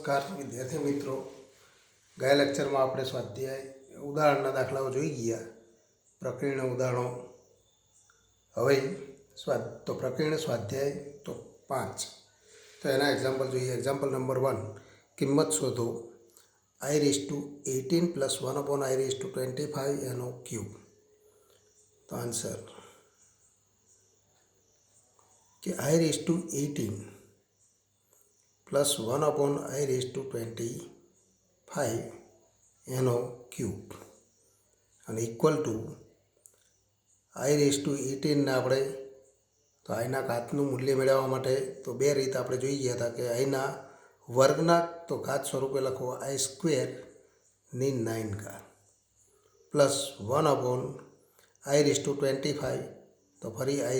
નમસ્કાર વિદ્યાર્થી મિત્રો, ગયા લેક્ચરમાં આપણે સ્વાધ્યાય ઉદાહરણના દાખલાઓ જોઈ ગયા. પ્રકીર્ણ ઉદાહરણો. હવે પ્રકીર્ણ સ્વાધ્યાય તો 5. તો એના એક્ઝામ્પલ જોઈએ. એક્ઝામ્પલ નંબર 1, કિંમત શોધો i⁻18 + 1/i⁻25 એનો ક્યુબ. તો આન્સર કે i⁻18 + 1/i⁻25 એનો ક્યુબ અને ઇક્વલ ટુ i⁻18 ને આપણે તો આઈના ઘાતનું મૂલ્ય મેળવવા માટે તો બે રીત આપણે જોઈ ગયા હતા કે આઈના વર્ગના તો ઘાત સ્વરૂપે લખો i² ની 9 ઘાત પ્લસ 1/i⁻25 તો ફરી i²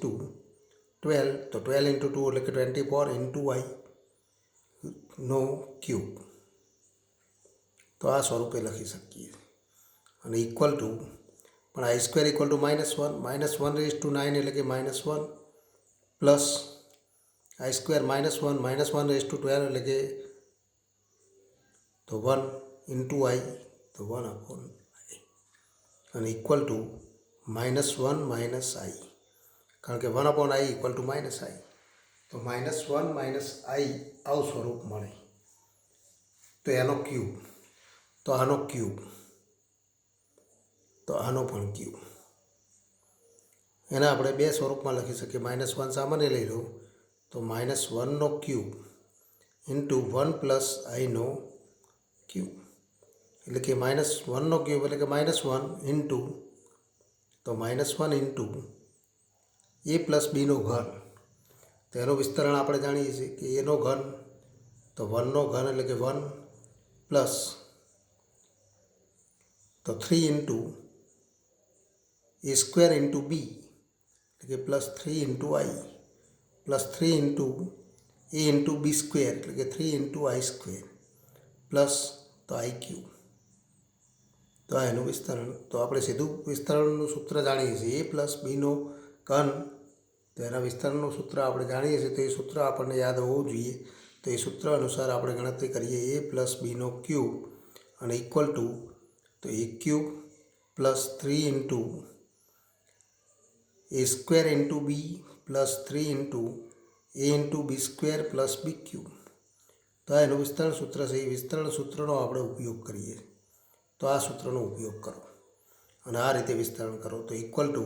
to 12 તો 12 × 2 એટલે કે 24 × i નો ક્યુબ. તો આ સ્વરૂપે લખી શકીએ અને ઇક્વલ ટુ પણ i² = -1 -1/9 એટલે કે -1 પ્લસ i² - 1 -1/12 એટલે કે તો 1 × i તો 1/i અને ઇક્વલ ટુ -1 - i કારણ કે 1/i = -i તો -1 - i આવું સ્વરૂપ મળે. તો એનો ક્યુબ તો આનો ક્યુબ તો આનો પણ ક્યુબ એના આપણે બે સ્વરૂપમાં લખી શકીએ. -1 સામાન્ય લઈ લો તો -1 નો ક્યુબ ઇન્ટુ 1 + i નો ક્યુબ એટલે કે -1 નો ક્યુબ એટલે કે -1 ઇન્ટુ તો -1 ઇન્ટુ a + b નો ઘન. તો એનું વિસ્તરણ આપણે જાણીએ છીએ કે એનો ઘન તો 1 નો ઘન એટલે કે 1 પ્લસ તો 3 ઇન્ટુ a² × b એટલે કે +3 × i plus 3 into a × b² એટલે કે 3 × i² પ્લસ તો i³ તો આ એનું વિસ્તરણ. તો આપણે સીધું વિસ્તરણનું સૂત્ર જાણીએ છીએ a + b નો ઘન તો એના વિસ્તરણનું સૂત્ર આપણે જાણીએ છીએ. તો એ સૂત્ર આપણને યાદ હોવું જોઈએ. તો એ સૂત્ર અનુસાર આપણે ગણતરી કરીએ a + b નો ક્યુબ અને ઇક્વલ ટુ તો a³ + 3 into a² × b plus 3 into a × b² plus b³ તો આ એનું વિસ્તરણ સૂત્ર છે. એ વિસ્તરણ સૂત્રનો આપણે ઉપયોગ કરીએ. તો આ સૂત્રનો ઉપયોગ કરો અને આ રીતે વિસ્તરણ કરો તો ઇક્વલ ટુ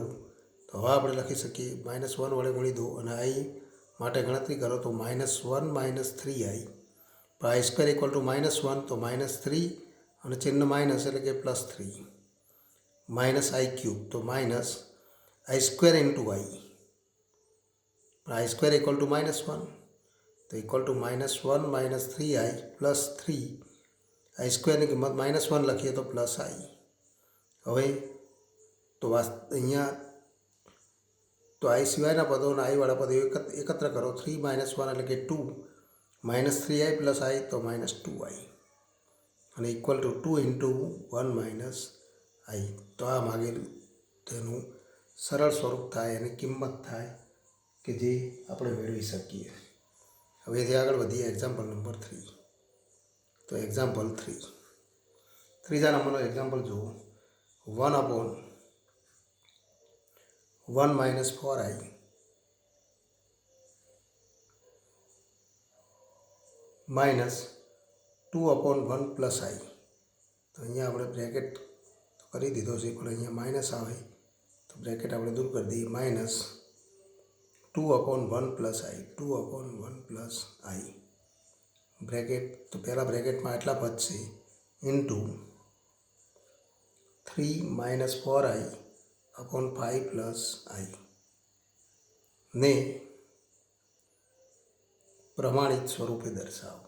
તો હવે આપણે લખી શકીએ -1 વડે ગુણી દો અને i માટે ગણતરી કરો તો -1 - 3i પણ i² = -1 તો -3 અને ચિહ્ન માઇનસ એટલે કે +3 -i³ તો -i² × i પણ i² = -1 તો ઇક્વલ ટુ -1 - 3i + 3 i² ની કિંમત -1 લખીએ તો +i. હવે તો અહીંયા તો i સિવાયના પદો અને i વાળા પદો એકત્ર કરો 3 - 1 એટલે કે 2 -3i + i તો -2i અને ઇક્વલ ટુ 2 × 1 - i. તો આ માગેલું તેનું સરળ સ્વરૂપ થાય એની કિંમત થાય કે જે આપણે મેળવી શકીએ. હવે જે આગળ વધીએ એક્ઝામ્પલ નંબર 3. તો એક્ઝામ્પલ 3 ત્રીજા નંબરનો એક્ઝામ્પલ જુઓ. 1/1 - 4i -2/1 + i. તો અહીંયા આપણે બ્રેકેટ કરી દીધો છે પણ અહીંયા માઇનસ આવે તો બ્રેકેટ આપણે દૂર કરી દઈએ. -2/1 + i 2/1 + i બ્રેકેટ તો પહેલાં બ્રેકેટમાં એટલા પદ છે ઇન્ટુ 3 - 4i/5 + i ને પ્રમાણિત સ્વરૂપે દર્શાવો.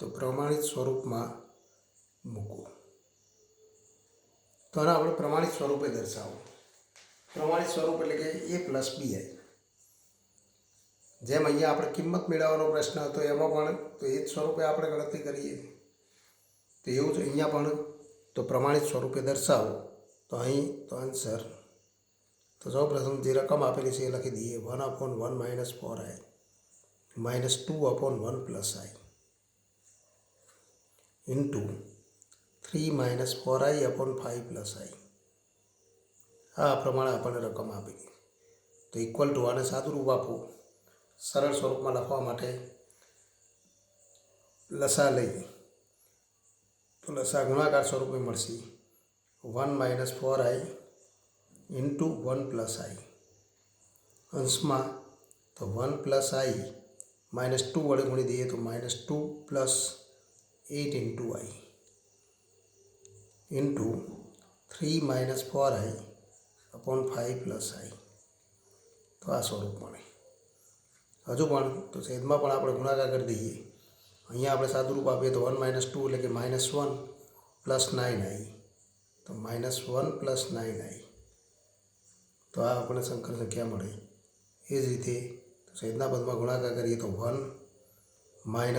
તો પ્રમાણિત સ્વરૂપમાં મૂકો તો આને આપણે પ્રમાણિત સ્વરૂપે દર્શાવો. પ્રમાણિત સ્વરૂપ એટલે કે a + bi. જેમ અહીંયા આપણે કિંમત મેળવવાનો પ્રશ્ન હતો એમાં પણ તો એ જ સ્વરૂપે આપણે ગણતરી કરીએ તો એવું જ અહીંયા પણ તો પ્રમાણિત સ્વરૂપે દર્શાવો. તો અહીં તો આન્સર તો સૌ પ્રથમ જે રકમ આપેલી છે એ લખી દઈએ 1/1 - 4i -2/1 + i into 3 - 4i/5 + i. આ પ્રમાણે આપણને રકમ આપી. તો ઇક્વલ ટુ આને સાદુરૂપ આપવું સરળ સ્વરૂપમાં લખવા માટે લસા લઈ તો લસા ગુણાકાર સ્વરૂપે મળશે 1 - 4i ઇન્ટુ 1 + i. અંશમાં તો 1 + i -2 વડે ગુણી દઈએ તો -2 + 8 into i into 3 - 4i/5 + i. તો આ સ્વરૂપ મળે. હજુ પણ તો છેદમાં પણ આપણે ગુણાકાર કરી દઈએ. અહીંયા આપણે સાદુરૂપ આપીએ તો 1 - 2 એટલે કે -1 + 9i. તો -1 + 9i. તો આ આપણને સંકર સંખ્યા મળે. એ જ રીતે છેદના પદમાં ગુણાકાર કરીએ તો 1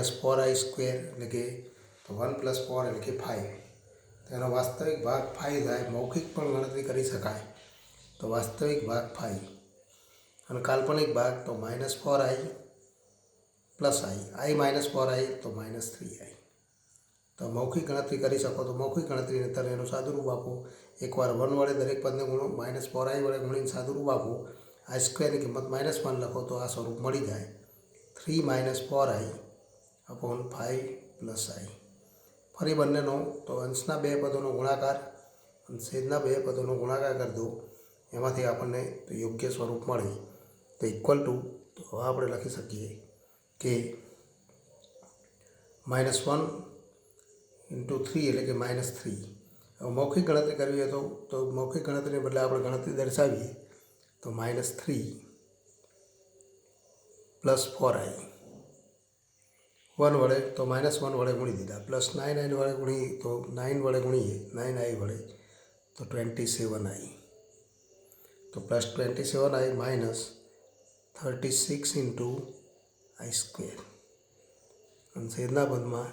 - 4i² એટલે કે 1 + 4 એટલે કે 5. તેનો વાસ્તવિક ભાગ 5 થાય. મૌખિક પણ ગણતરી કરી શકાય. તો વાસ્તવિક ભાગ 5 અને કાલ્પનિક ભાગ તો -4i + i -4i તો -3i. તો મૌખિક ગણતરી કરી શકો તો મૌખિક ગણતરીને તર એનું સાદુરૂપ આપો. એકવાર 1 વડે દરેક પદને ગુણો, -4i વડે ગુણીને સાદુરૂપ આપો, i² ની કિંમત -1 લખો તો આ સ્વરૂપ મળી જાય 3 - 4i/5 + i. ફરી બંનેનો તો અંશના બે પદોનો ગુણાકાર અને છેદના બે પદોનો ગુણાકાર કરી દો. એમાંથી આપણને યોગ્ય સ્વરૂપ મળે. તો ઇક્વલ ટુ તો આપણે લખી શકીએ કે -1 × 3 એટલે કે -3. હવે મૌખિક ગણતરી કરવી હોય તો મૌખિક ગણતરીને બદલે આપણે ગણતરી દર્શાવીએ તો -3 + 4i 1 વડે તો -1 વડે ગુણી દીધા, +9i વડે ગુણી તો 9 વડે ગુણીએ 9i વડે તો 27i. તો +27i - 36 × i². અને છેદના પદમાં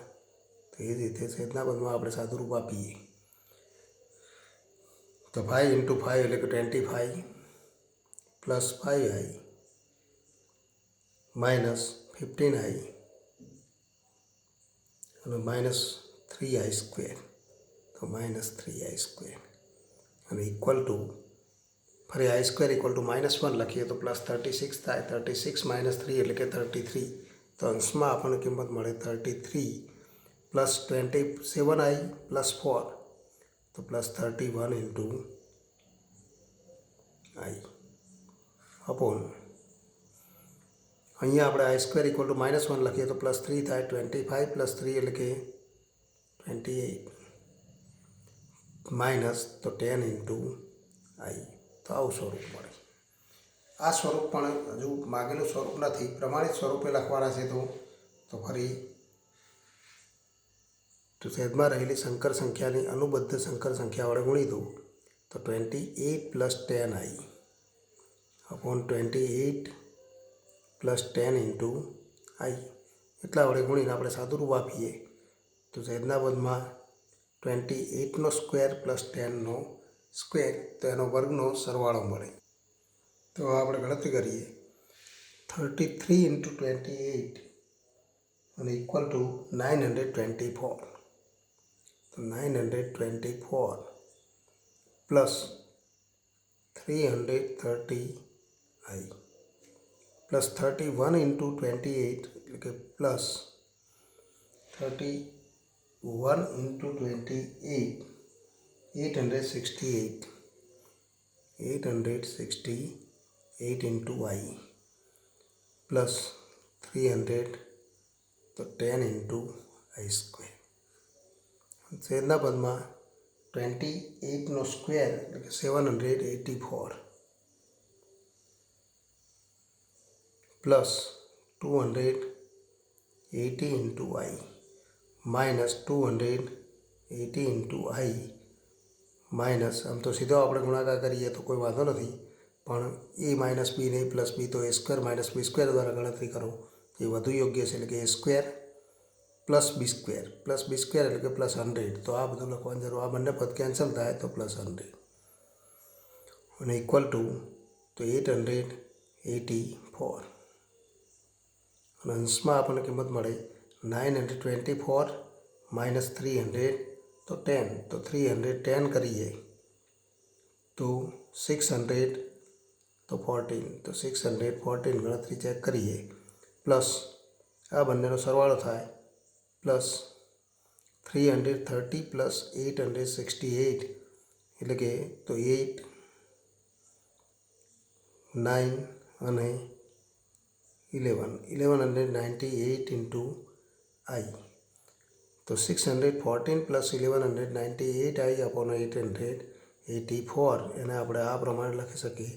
તો એ જ રીતે છેદના પદમાં આપણે સાદુરૂપ આપીએ તો 5 × 5 એટલે કે 25 + 5i - 15i અને -3i². તો -3i². અને ઇક્વલ ટુ ફરી i² = -1 લખીએ તો +36 થાય. 36 - 3 એટલે કે 33. તો અંશમાં આપણને કિંમત મળે 33 + 27i + 4 તો +31 × i અપોન અહીંયા આપણે i² = -1 લખીએ તો +3 થાય. 25 + 3 એટલે કે 28 માઇનસ તો 10 × i. તો આવું સ્વરૂપ મળે. આ સ્વરૂપ પણ હજુ માગેલું સ્વરૂપ નથી, પ્રમાણિત સ્વરૂપે લખવાના છે. તો ફરી તો છેદમાં રહેલી સંકર સંખ્યાની અનુબદ્ધ સંકર સંખ્યા વડે ગુણી દો તો 28 + 10i અપોન 28 + 10 × i. એટલા વડે ગુણીને આપણે સાદુરૂપ આપીએ તો છેદના પદમાં 28નો સ્ક્વેર + 10નો સ્ક્વેર તો એનો વર્ગનો સરવાળો મળે. તો આપણે ગણતરી કરીએ 33 × 28 અને ઇક્વલ ટુ 924. તો 924 + 330i + 31 × 28 એટલે કે +31 × 28 868 × i + 300 તો 10 × i². છેદના પદમાં 28નો સ્ક્વેર એટલે કે 784 + 280 × i -280 × i માઇનસ આમ તો સીધો આપણે ગુણાકાર કરીએ તો કોઈ વાંધો નથી, પણ a - b નહીં +b તો a² - b² દ્વારા ગણતરી કરો એ વધુ યોગ્ય છે. એટલે કે a² + b² એટલે કે +100. તો આ બધું લખવાની જરૂર, આ બંને પદ કેન્સલ થાય તો +100 અને ઇક્વલ ટુ તો 884 અને અંશમાં આપણને કિંમત મળે 924 માઇનસ 300 તો 10, તો 310 કરીએ તો 600 તો 14, તો 614 ગણતરી ચેક કરીએ પ્લસ આ બંનેનો સરવાળો થાય પ્લસ 330 પ્લસ 868 એટલે કે તો 8, 9 અને 1198 ઇન્ટુ આઈ, તો 614 પ્લસ 1198 આઈ અપોન 884 એને આપણે આ પ્રમાણે લખી શકીએ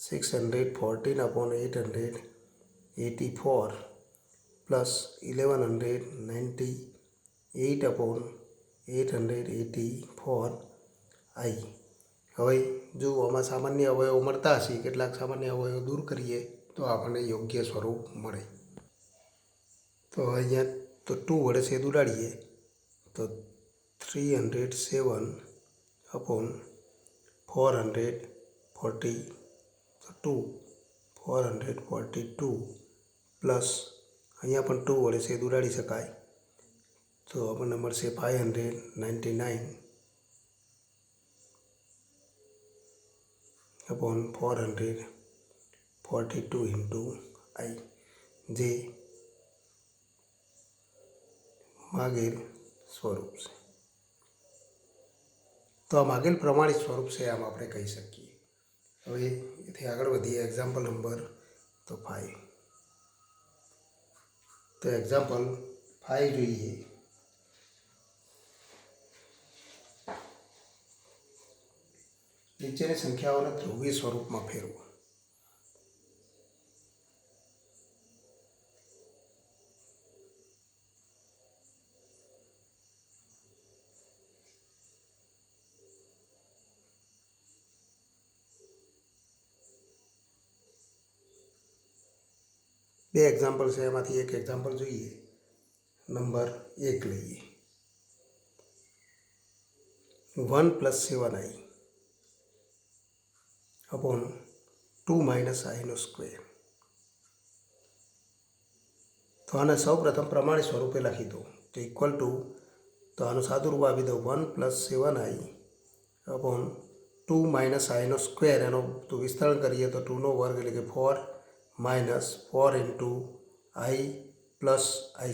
614 અપોન 884 પ્લસ 1198 અપોન 884 આઈ. હવે જો આમાં સામાન્ય અવયવો મળતા હશે, કેટલાક સામાન્ય અવયવો દૂર કરીએ તો આપણને યોગ્ય સ્વરૂપ મળે. તો અહીંયા તો 2 વડે છેદ ઉડાડીએ તો 307 અપોન 442 પ્લસ અહીંયા પણ 2 વડે છેદ ઉડાડી શકાય તો આપણને મળશે 599 અપોન 442 ઇન્ટુ આઈ, જે માગેલ સ્વરૂપ છે. તો આ માગેલ પ્રમાણિત સ્વરૂપ છે આમ આપણે કહી શકીએ. હવે એથી આગળ વધીએ એક્ઝામ્પલ નંબર 5. તો એક્ઝામ્પલ 5 જોઈએ. નીચેની સંખ્યાઓને ધ્રુવીય સ્વરૂપમાં ફેરવો. બે એક્ઝામ્પલ છે, એમાંથી એક એક્ઝામ્પલ જોઈએ. નંબર 1 લઈએ. 1 + 7i અપોન 2 - i². તો આને સૌ પ્રથમ પ્રમાણિત સ્વરૂપે લખી દો. તો ઇક્વલ ટુ, તો આનું સાદું રૂપ આપી દો 1 + 7i અપોન 2 - i². એનો તો વિસ્તરણ કરીએ તો 2 નો વર્ગ એટલે કે 4 -4 ઇન્ટુ i પ્લસ i²,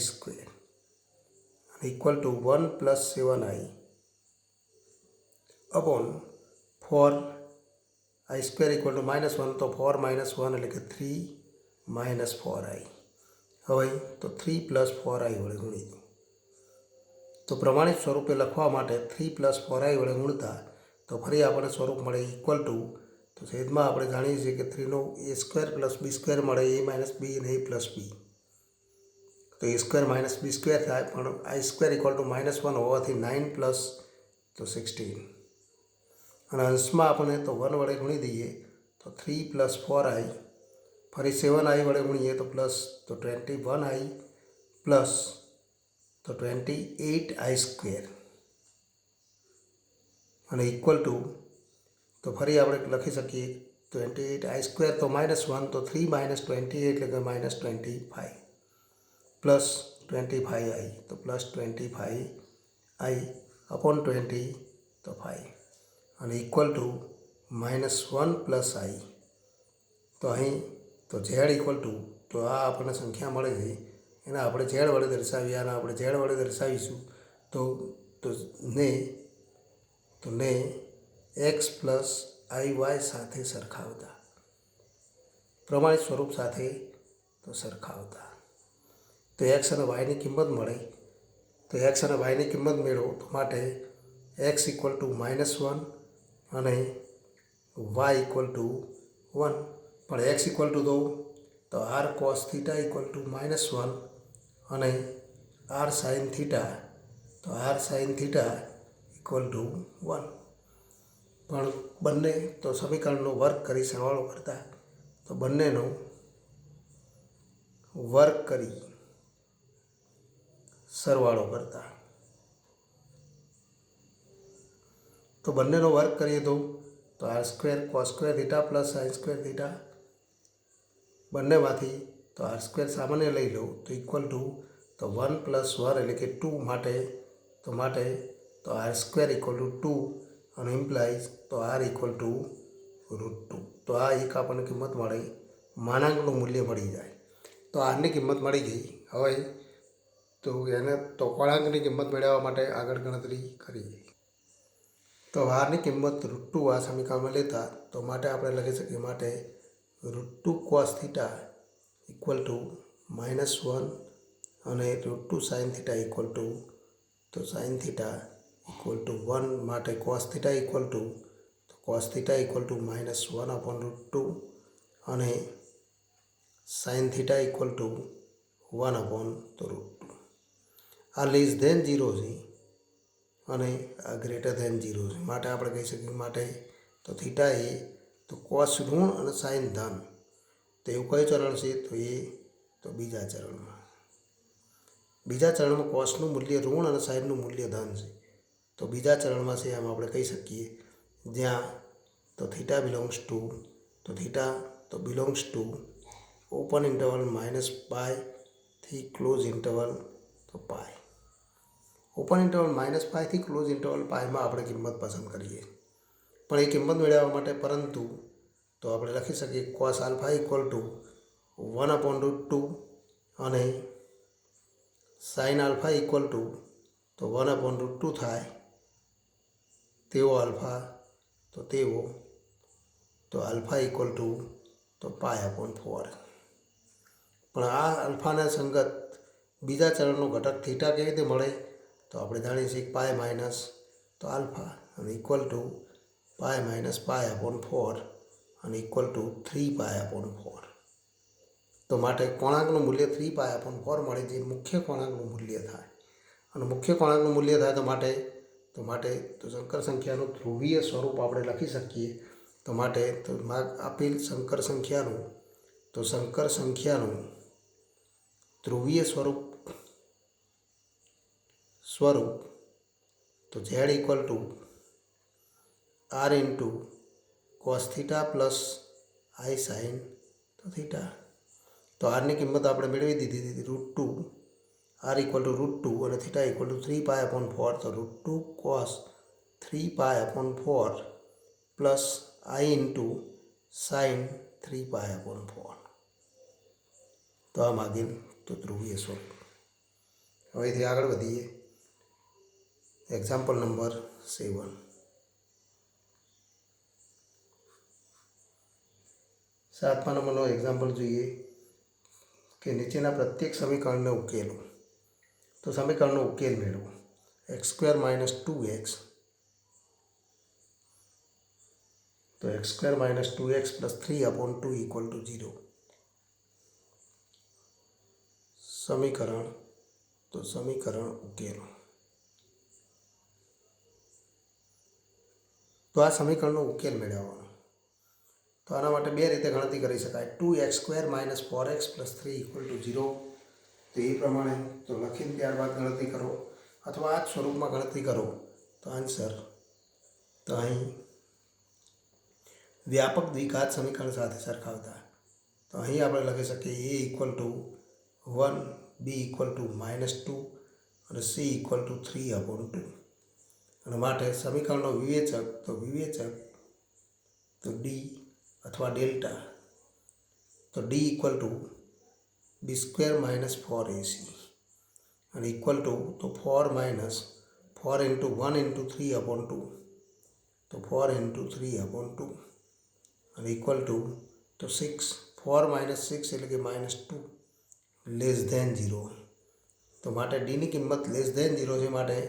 અને equal to 1 + 7i upon 4 i² equal to -1, તો 4 - 1 એટલે કે 3 - 4i. હવે તો 3 + 4i વડે ગુણી દો. તો પ્રમાણિત સ્વરૂપે લખવા માટે 3 + 4i વડે ગુણતા તો ફરી આપણને સ્વરૂપ મળે ઇક્વલ ટુ, તો છેદમાં આપણે જાણીએ છીએ કે 3 નો a² + b² મળે, a - b અને a + b. તો a² - b² થાય, પણ i² ઇક્વલ ટુ -1 હોવાથી 9 પ્લસ તો 16, અને અંશમાં આપણે તો 1 વડે ગુણી દઈએ તો 3 + 4i, ફરી 7i વડે ગુણીએ તો પ્લસ તો 21i પ્લસ તો 28i², અને ઇક્વલ ટુ, તો ફરી આપણે લખી શકીએ 28i² તો -1, તો 3 - 28 એટલે કે -25 પ્લસ 25i, તો પ્લસ 25i અપોન 20 તો 5, અને ઇક્વલ ટુ -1 + i. તો અહીં તો z ઇક્વલ ટુ, તો આ આપણને સંખ્યા મળે છે એને આપણે z વડે દર્શાવીએ, અને આપણે z વડે દર્શાવીશું તો ને x + iy સાથે સરખાવતા, પ્રમાણિત સ્વરૂપ સાથે તો સરખાવતા, તો x અને yની કિંમત મળે. તો x અને yની કિંમત મેળવો તો માટે x ઇક્વલ ટુ -1 અને y ઇક્વલ ટુ 1, પણ x ઇક્વલ ટુ તો r cos θ ઇક્વલ ટુ -1 અને r sin θ, તો r sin θ ઇક્વલ ટુ 1. પણ બંને તો સમીકરણનો વર્ગ કરી સરવાળો કરતા, તો બંનેનો વર્ગ કરી સરવાળો કરતા, તો બંનેનો વર્ગ કરીએ તો તો r square cos square theta plus sine square theta બંનેમાંથી તો આર સ્ક્વેર સામાન્ય લઈ લો તો ઇક્વલ ટુ તો 1 + 1 એટલે કે 2 માટે તો આર સ્ક્વેર ઇક્વલ ટુ 2 અને ઇમ્પ્લાઇઝ તો આર ઇક્વલ ટુ √2. તો આ એક આપણને કિંમત મળે, માનાંકનું મૂલ્ય મળી જાય. તો આરની કિંમત મળી ગઈ. હવે તો એને તો કોળાંકની કિંમત મેળવવા માટે આગળ ગણતરી કરીએ. તો આરની કિંમત √2 આ સમીકરણમાં લેતા તો માટે આપણે લખી શકીએ માટે √2 cos થીટા ઇક્વલ ટુ -1 અને √2 sin થીટા ઇક્વલ ટુ તો sin થીટા ઇક્વલ ટુ 1 માટે cos થીટા ઇક્વલ ટુ -1/√2 અને sin થીટા ઇક્વલ ટુ 1/√2. આ લેસ ધેન 0 છે અને આ ગ્રેટર ધેન 0 છે. માટે આપણે કહી શકીએ માટે તો થીટા એ તો કોસ ઋણ અને સાઇન ધન. તો એવું કયું ચરણ છે તો એ તો બીજા ચરણમાં કોસનું મૂલ્ય ઋણ અને સાઇનનું મૂલ્ય ધન છે. તો બીજા ચરણમાં છે એમ આપણે કહી શકીએ જ્યાં તો theta belongs to open interval -π થી ક્લોઝ ઇન્ટરવલ તો π. ઓપન ઇન્ટરવલ -π થી ક્લોઝ ઇન્ટરવલ πમાં આપણે કિંમત પસંદ કરીએ. પણ એ કિંમત મેળવવા માટે પરંતુ તો આપણે લખી શકીએ cos આલ્ફા ઇક્વલ ટુ 1/√2 અને sin આલ્ફા ઇક્વલ ટુ તો 1/√2 થાય તેવો આલ્ફા તો આલ્ફા ઇક્વલ ટુ તો π/4. પણ આ આલ્ફાના સંગત બીજા ચરણનો ઘટક થીટા કેવી રીતે મળે તો આપણે જાણીએ છીએ π માઇનસ તો આલ્ફા અને ઇક્વલ ટુ π - π/4 અને ઇક્વલ ટુ 3π/4. તો માટે કોણાંકનું મૂલ્ય 3π/4 મળે જે મુખ્ય કોણાંકનું મૂલ્ય થાય. અને મુખ્ય કોણાંકનું મૂલ્ય થાય તો માટે સંકર સંખ્યાનું ધ્રુવીય સ્વરૂપ આપણે લખી શકીએ. તો માટે તો આપેલ સંકર સંખ્યાનું ધ્રુવીય સ્વરૂપ તો z equal to r into cos theta plus i sine તો થીટા. તો આરની કિંમત આપણે મેળવી દીધી √2 r ઇક્વલ ટુ √2 અને થીટા ઇક્વલ ટુ 3π/4 તો √2 cos 3π/4 plus i into sine 3π/4. તો આ માગેલ તો ધ્રુવીય સ્વરૂપ. હવેથી આગળ વધીએ. Example number 7. 7મા નંબરનો એક્ઝામ્પલ જોઈએ કે નીચેના પ્રત્યેક સમીકરણને ઉકેલો. તો સમીકરણનો ઉકેલ મેળવો. x² - 2x તો x² - 2x + 3/2 = 0. સમીકરણ ઉકેલો. તો આ સમીકરણનો ઉકેલ મેળવવાનો. તો આના માટે બે રીતે ગણતરી કરી શકાય. 2x² - 4x + 3 = 0. તો એ પ્રમાણે તો લખીને ત્યારબાદ ગણતરી કરો અથવા આ જ સ્વરૂપમાં ગણતરી કરો તો આન્સર તો અહીં વ્યાપક દ્વિઘાત સમીકરણ સાથે સરખાવતા તો અહીં આપણે લખી શકીએ a equal to 1, b equal to -2 અને c ઇક્વલ ટુ 3/2. અને માટે સમીકરણનો વિવેચક તો d અથવા ડેલ્ટા તો d equal to b² - 4ac અને ઇક્વલ ટુ તો 4 - 4 × 1 × 3/2 તો 4 × 3/2 અને ઇક્વલ ટુ તો 6 4 - 6 એટલે કે -2 લેસ ધેન 0. તો માટે ડીની કિંમત લેસ ધેન 0 છે માટે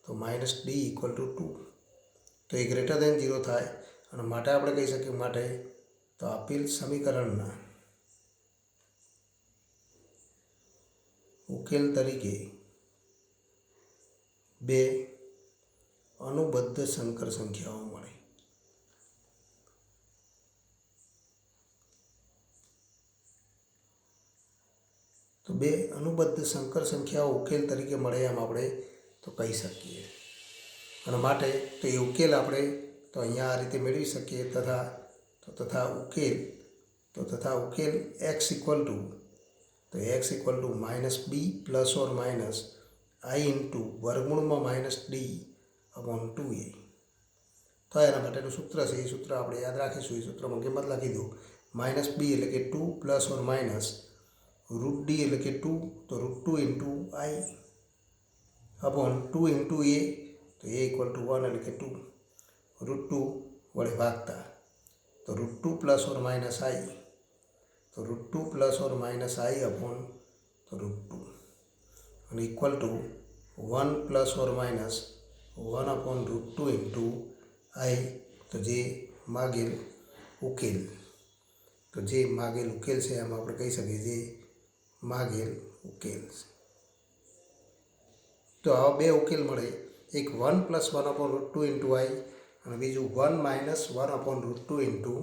તો -d ઇક્વલ ટુ 2. તો એ ગ્રેટર ધેન 0 થાય અને માટે આપણે કહી શકીએ માટે તો આપેલ સમીકરણના ઉકેલ તરીકે બે અનુબદ્ધ સંકર સંખ્યાઓ મળે. તો બે અનુબદ્ધ સંકર સંખ્યાઓ ઉકેલ તરીકે મળે એમ આપણે તો કહી શકીએ. અને માટે તો એ ઉકેલ આપણે तो अहींया आ रीते मेळवी शकीए तथा उकेल x equal to minus b plus और माइनस आई इंटू वर्गमूल में माइनस डी अपॉन 2a। तो एना माटेनुं सूत्र छे ए सूत्र आपणे याद राखीशुं। ए सूत्रमां किंमत लखी दो माइनस बी एटले के 2 प्लस और माइनस रूट डी एटले के 2 तो रूट 2 इंटू आई अपॉन 2 इंटू ए तो ए इक्वल टू 1 एटले के 2 रूट 2 वडे भागता तो रूट 2 प्लस और माइनस आई तो रूट 2 प्लस और माइनस आई अपॉन तो रूट 2 और इक्वल टू 1 प्लस और minus 1 upon root 2 into i तो जे मागेल उकेल से एम आपणे कही सकीए जे मागेल उकेल। तो आवा बे उकेल मळे एक 1 plus 1 upon root 2 into i और बीजू 1 minus 1 upon root 2 into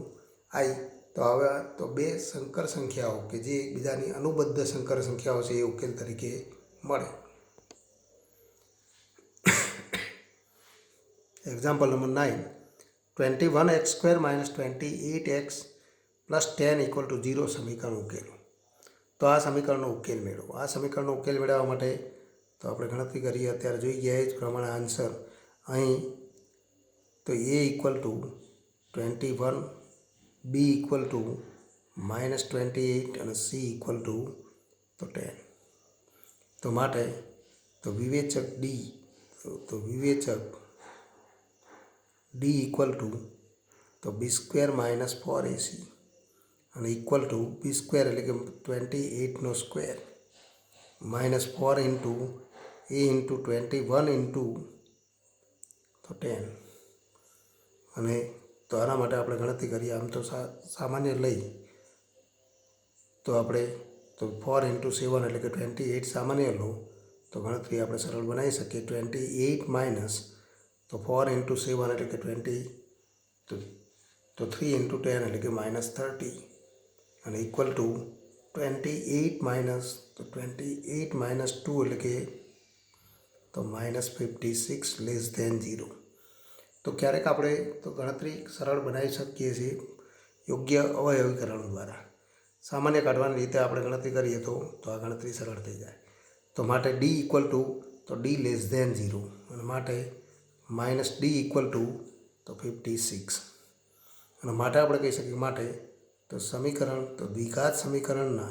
i. तो आवा तो बे संकर संख्याओं के जे एकबीजानी अनुबद्ध संकर संख्याओं छे ए उकेल तरीके मळे। Example number 9 21x² minus 28x plus 10 equal to 0 समीकरण उकेलो। तो आ समीकरण उकेल मेळवो। आ समीकरण उकेल मेळववा माटे तो आपणे गणतरी करीए अत्यारे जोई गया ज प्रमाणे आंसर अहीं तो a equal to 21 b equal to minus 28 और सी इक्वल टू तो 10। तो माटे तो विवेचक डी डी इक्वल टू तो b² माइनस 4ac और इक्वल टू b² एटले के 28 नो स्क्वेर माइनस 4 इंटू ए इंटू 21 इंटू तो 10 अने तो आना माटे आपणे गणतरी करीए। आम तो सामान्य लई तो आपणे तो 4 इंटू 7 एटले के 28 सामान्य लो तो गणतरी आपणे सरल बनावी सकीए। 28 माइनस तो 4 इंटू 7 एटले के 20 तो 3 इंटू 10 एटले के माइनस 30 और इक्वल टू 28 माइनस तो 28 माइनस 2 एटले के तो माइनस 56 लेस देन 0। तो क्यारेक आपणे तो गणतरी सरल बनावी शकीए छीए योग्य अवयवीकरण द्वारा। सामान्य काढवानी रीते आपणे गणतरी करीए तो आ गणतरी सरल थई जाय। तो माटे डी इक्वल टू तो डी लेस देन 0 और माटे माइनस डी इक्वल टू तो 56 और माटे आपणे कही सकीए माटे तो समीकरण तो द्विघात समीकरणना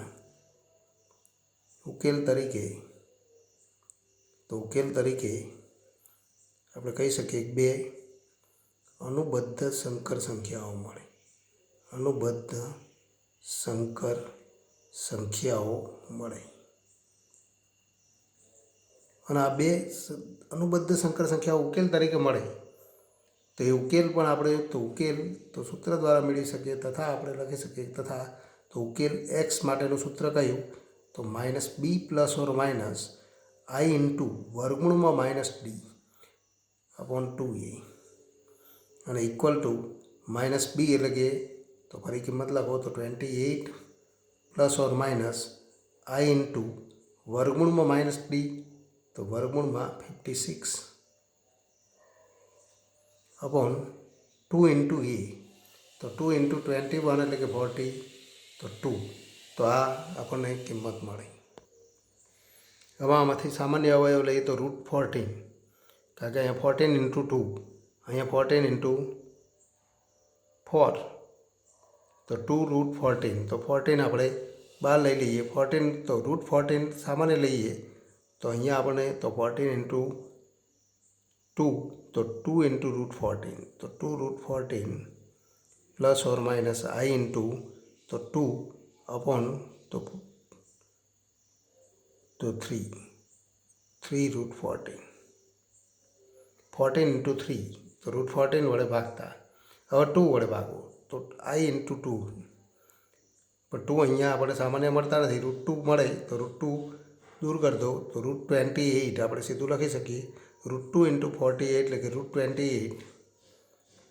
उकेल तरीके આપણે કહી શકીએ કે બે अनुबद्ध संकर संख्याओं મળે। अनुबद्ध संकर संख्याओं મળે અને આ બે अनुबद्ध संकर संख्याओं उकेल तरीके મળે तो ये उकेल पण આપણે तो उकेल तो सूत्र द्वारा मेळवी सकीए तथा આપણે લખી શકીએ तथा तो उकेल एक्स माटेનું सूत्र કયું तो माइनस बी प्लस और माइनस आई इंटू वर्गमूल में माइनस डी अपॉन 2a और इक्वल टू माइनस बी एटले के तो फरी किंमत लखो तो 28 प्लस और माइनस आई इंटू वर्गमूल में माइनस डी तो वर्गमूल में 56 अपॉन 2 इंटू ए तो 2 इंटू 21 एटले के 40 तो 2 तो आ आपने किंमत मळी। हवे आमांथी सामान्य अवयव लईए तो रूट 14 कारण के अहींया 14 इंटू 2 अहींया 14 इंटू 4 तो 2 रूट 14 तो 14 आपणे बहार लई लईए। 14 तो रूट 14 सामान्य लईए तो अहींया आपणे तो 14 इंटू 2 तो 2 इंटू रूट 14 तो 2 रूट 14 प्लस और माइनस आई इंटू तो 2 अपॉन तो 3 रूट 14 इंटू 3 तो रूट 14 वडे भागता हवे 2 वडे भागो तो आई इंटू 2 पर 2 अहींया आपणे सामान्य मळता नथी रूट 2 मळे तो रूट 2 दूर कर दो तो रूट 28 आपणे सीधुं लखी सकीए रूट 2 इंटू 48 एटले के रूट 28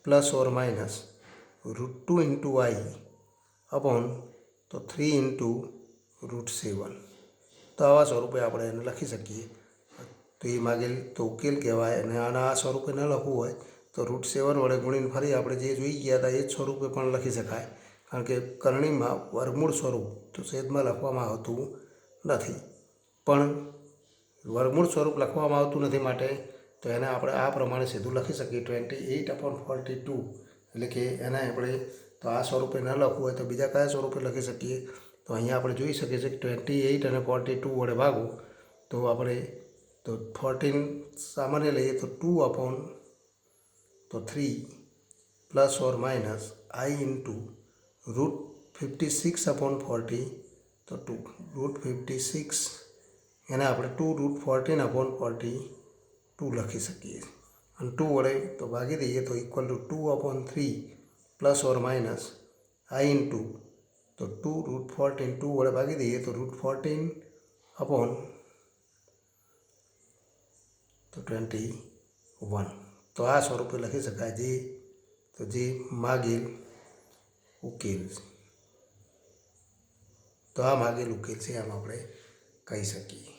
प्लस और माइनस रूट 2 इंटू आई अपॉन तो 3 इंटू रूट 7 तो आवा स्वरूपे આપણે એને લખી શકીએ। तो ये मागेल तो उकेल कहेवाय। અને આના આ સ્વરૂપે ન લખવું હોય તો √7 વડે ગુણીને ફરી આપણે જે જોઈ ગયા હતા એ જ સ્વરૂપે પણ લખી શકાય, કારણ કે કરણીમાં વર્ગમૂળ સ્વરૂપ તો છેદમાં લખવામાં આવતું નથી. પણ વર્ગમૂળ સ્વરૂપ લખવામાં આવતું નથી માટે તો એને આપણે આ પ્રમાણે સીધું લખી શકીએ 28/42, એટલે કે એને આપણે તો આ સ્વરૂપે ન લખવું હોય તો બીજા કયા સ્વરૂપે લખી શકીએ? તો અહીંયા આપણે જોઈ શકીએ છીએ કે 28 અને 42 વડે ભાગો તો આપણે તો 14 સામાન્ય લઈએ તો 2/3 plus or minus I into √56/40 તો 2 √56 એને આપણે 2 √14/42 લખી શકીએ. અને 2 વડે તો ભાગી દઈએ તો equal to 2/3 plus or minus I into તો 2 √14 2 વડે ભાગી દઈએ તો √14/21. તો આ સ્વરૂપે લખી શકાય જે માગેલ ઉકેલ. તો આ માગેલ ઉકેલ છે એમ આપણે કહી શકીએ.